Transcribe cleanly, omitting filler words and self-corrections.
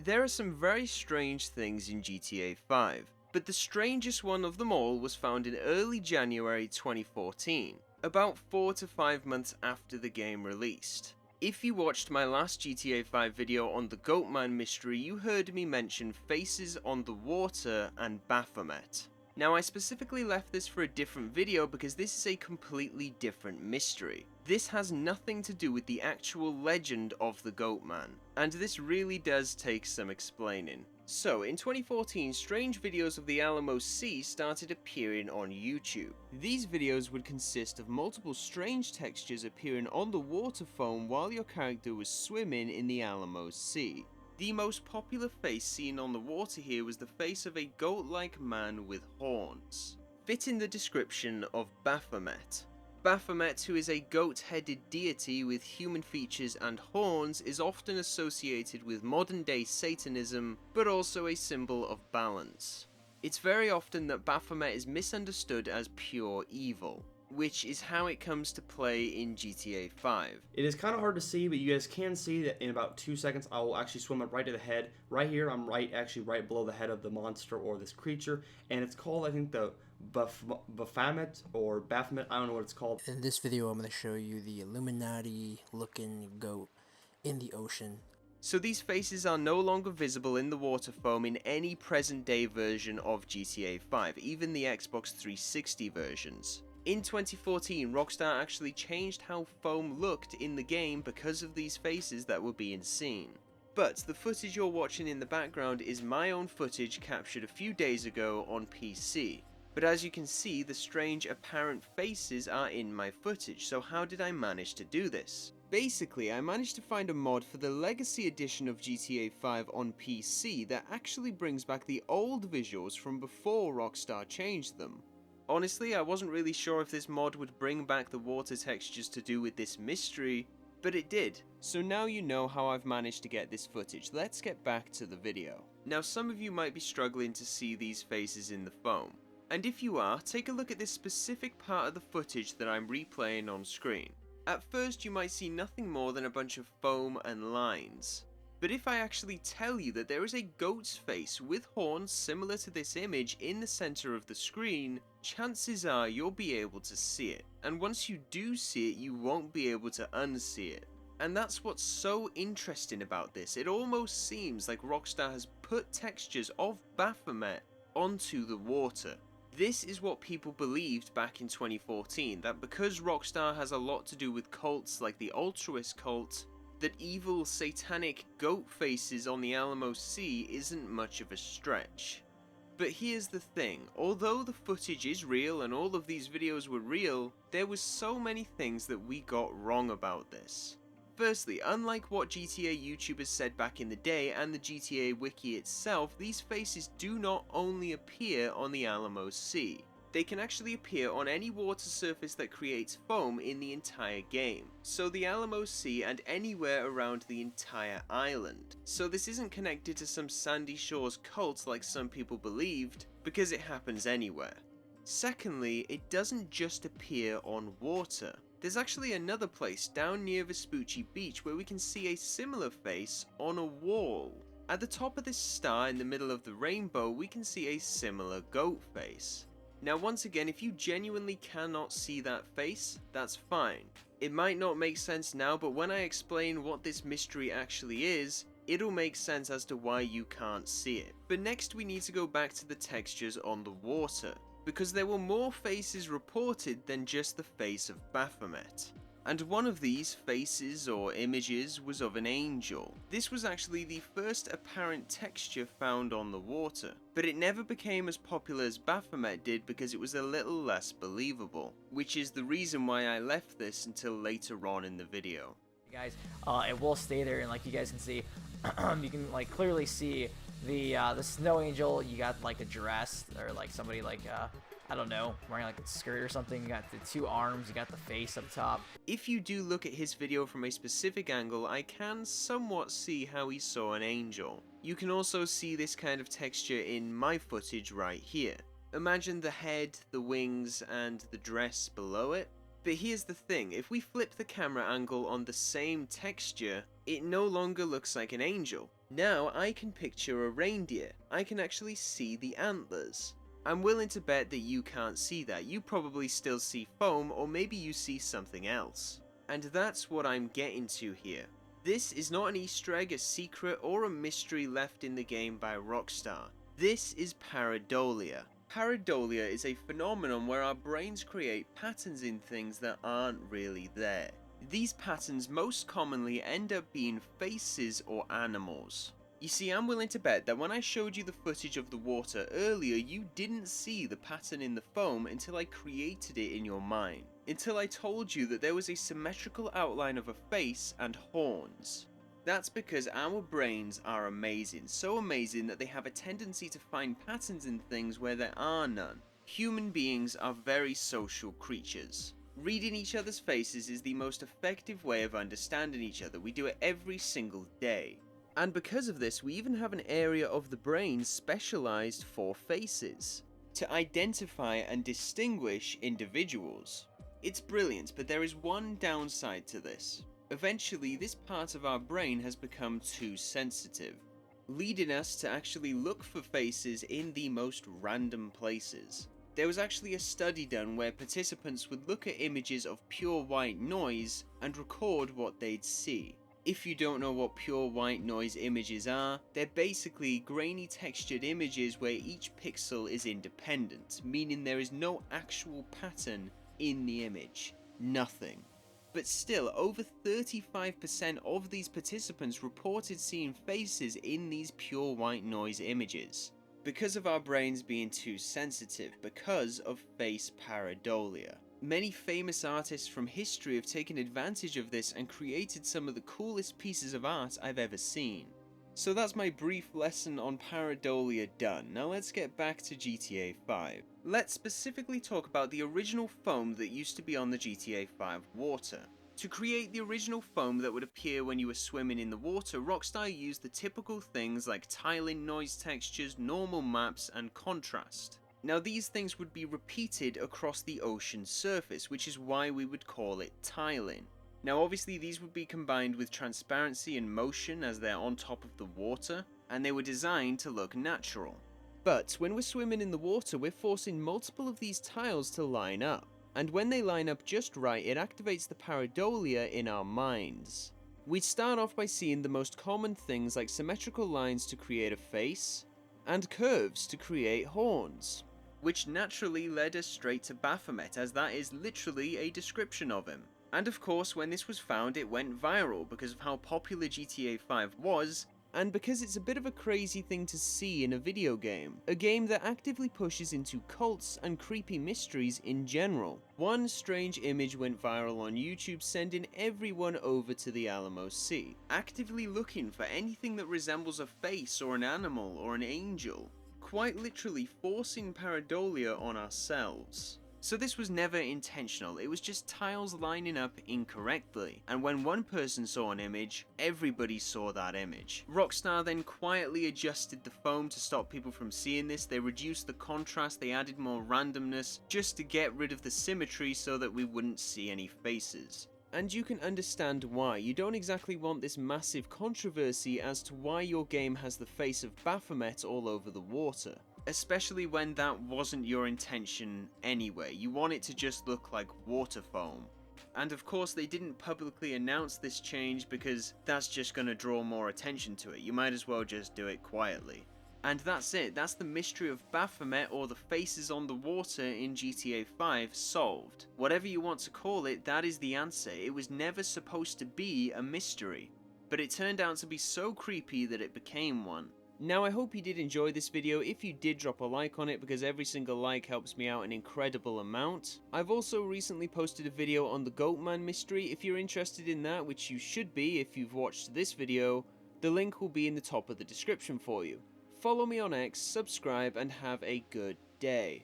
There are some very strange things in GTA 5, but the strangest one of them all was found in early January 2014, about 4 to 5 months after the game released. If you watched my last GTA 5 video on the Goatman mystery, you heard me mention faces on the water and Baphomet. Now, I specifically left this for a different video because this is a completely different mystery. This has nothing to do with the actual legend of the Goatman, and this really does take some explaining. So, in 2014, strange videos of the Alamo Sea started appearing on YouTube. These videos would consist of multiple strange textures appearing on the water foam while your character was swimming in the Alamo Sea. The most popular face seen on the water here was the face of a goat-like man with horns, fitting the description of Baphomet. Baphomet, who is a goat-headed deity with human features and horns, is often associated with modern-day Satanism, but also a symbol of balance. It's very often that Baphomet is misunderstood as pure evil, which is how it comes to play in GTA 5. It is kind of hard to see, but you guys can see that in about 2 seconds I will actually swim up right to the head. Right here, I'm right below the head of the monster or this creature, and it's called, I think, the Baphomet or Baphomet, I don't know what it's called. In this video, I'm going to show you the Illuminati looking goat in the ocean. So these faces are no longer visible in the water foam in any present day version of GTA 5, even the Xbox 360 versions. In 2014, Rockstar actually changed how foam looked in the game because of these faces that were being seen. But the footage you're watching in the background is my own footage captured a few days ago on PC. But as you can see, the strange apparent faces are in my footage, so how did I manage to do this? Basically, I managed to find a mod for the Legacy edition of GTA 5 on PC that actually brings back the old visuals from before Rockstar changed them. Honestly, I wasn't really sure if this mod would bring back the water textures to do with this mystery, but it did. So now you know how I've managed to get this footage. Let's get back to the video. Now, some of you might be struggling to see these faces in the foam. And if you are, take a look at this specific part of the footage that I'm replaying on screen. At first, you might see nothing more than a bunch of foam and lines. But if I actually tell you that there is a goat's face with horns similar to this image in the center of the screen, chances are you'll be able to see it. And once you do see it, you won't be able to unsee it. And that's what's so interesting about this. It almost seems like Rockstar has put textures of Baphomet onto the water. This is what people believed back in 2014, that because Rockstar has a lot to do with cults like the Altruist cult, that evil satanic goat faces on the Alamo Sea isn't much of a stretch. But here's the thing, although the footage is real and all of these videos were real, there was so many things that we got wrong about this. Firstly, unlike what GTA YouTubers said back in the day and the GTA wiki itself, these faces do not only appear on the Alamo Sea. They can actually appear on any water surface that creates foam in the entire game, so the Alamo Sea and anywhere around the entire island. So this isn't connected to some sandy shores cult like some people believed, because it happens anywhere. Secondly, it doesn't just appear on water. There's actually another place down near Vespucci Beach where we can see a similar face on a wall. At the top of this star in the middle of the rainbow, we can see a similar goat face. Now once again, if you genuinely cannot see that face, that's fine. It might not make sense now, but when I explain what this mystery actually is, it'll make sense as to why you can't see it. But next we need to go back to the textures on the water, because there were more faces reported than just the face of Baphomet. And one of these faces or images was of an angel. This was actually the first apparent texture found on the water, but it never became as popular as Baphomet did because it was a little less believable, which is the reason why I left this until later on in the video. Guys, it will stay there, and like you guys can see, you can like clearly see the snow angel. You got like a dress, or like somebody like I don't know, wearing like a skirt or something. You got the two arms, you got the face up top. If you do look at his video from a specific angle, I can somewhat see how he saw an angel. You can also see this kind of texture in my footage right here. Imagine the head, the wings, and the dress below it. But here's the thing, if we flip the camera angle on the same texture, it no longer looks like an angel. Now I can picture a reindeer. I can actually see the antlers. I'm willing to bet that you can't see that. You probably still see foam, or maybe you see something else. And that's what I'm getting to here. This is not an Easter egg, a secret, or a mystery left in the game by Rockstar. This is pareidolia. Pareidolia is a phenomenon where our brains create patterns in things that aren't really there. These patterns most commonly end up being faces or animals. You see, I'm willing to bet that when I showed you the footage of the water earlier, you didn't see the pattern in the foam until I created it in your mind. Until I told you that there was a symmetrical outline of a face and horns. That's because our brains are amazing, so amazing that they have a tendency to find patterns in things where there are none. Human beings are very social creatures. Reading each other's faces is the most effective way of understanding each other. We do it every single day. And because of this, we even have an area of the brain specialized for faces, to identify and distinguish individuals. It's brilliant, but there is one downside to this. Eventually, this part of our brain has become too sensitive, leading us to actually look for faces in the most random places. There was actually a study done where participants would look at images of pure white noise and record what they'd see. If you don't know what pure white noise images are, they're basically grainy textured images where each pixel is independent, meaning there is no actual pattern in the image. Nothing. But still, over 35% of these participants reported seeing faces in these pure white noise images. Because of our brains being too sensitive, because of face pareidolia. Many famous artists from history have taken advantage of this and created some of the coolest pieces of art I've ever seen. So that's my brief lesson on pareidolia done. Now let's get back to GTA 5. Let's specifically talk about the original foam that used to be on the GTA 5 water. To create the original foam that would appear when you were swimming in the water, Rockstar used the typical things like tiling, noise textures, normal maps, and contrast. Now these things would be repeated across the ocean surface, which is why we would call it tiling. Now obviously these would be combined with transparency and motion as they're on top of the water, and they were designed to look natural. But when we're swimming in the water, we're forcing multiple of these tiles to line up. And when they line up just right, it activates the pareidolia in our minds. We'd start off by seeing the most common things like symmetrical lines to create a face, and curves to create horns. Which naturally led us straight to Baphomet, as that is literally a description of him. And of course, when this was found, it went viral because of how popular GTA 5 was, and because it's a bit of a crazy thing to see in a video game. A game that actively pushes into cults and creepy mysteries in general. One strange image went viral on YouTube, sending everyone over to the Alamo Sea, actively looking for anything that resembles a face or an animal or an angel. Quite literally forcing pareidolia on ourselves. So this was never intentional, it was just tiles lining up incorrectly, and when one person saw an image, everybody saw that image. Rockstar then quietly adjusted the foam to stop people from seeing this. They reduced the contrast, they added more randomness, just to get rid of the symmetry so that we wouldn't see any faces. And you can understand why. You don't exactly want this massive controversy as to why your game has the face of Baphomet all over the water. Especially when that wasn't your intention anyway. You want it to just look like water foam. And of course they didn't publicly announce this change because that's just going to draw more attention to it. You might as well just do it quietly. And that's it. That's the mystery of Baphomet, or the faces on the water in GTA 5, solved. Whatever you want to call it, that is the answer. It was never supposed to be a mystery. But it turned out to be so creepy that it became one. Now I hope you did enjoy this video. If you did, drop a like on it because every single like helps me out an incredible amount. I've also recently posted a video on the Goatman mystery. If you're interested in that, which you should be if you've watched this video, the link will be in the top of the description for you. Follow me on X, subscribe, and have a good day.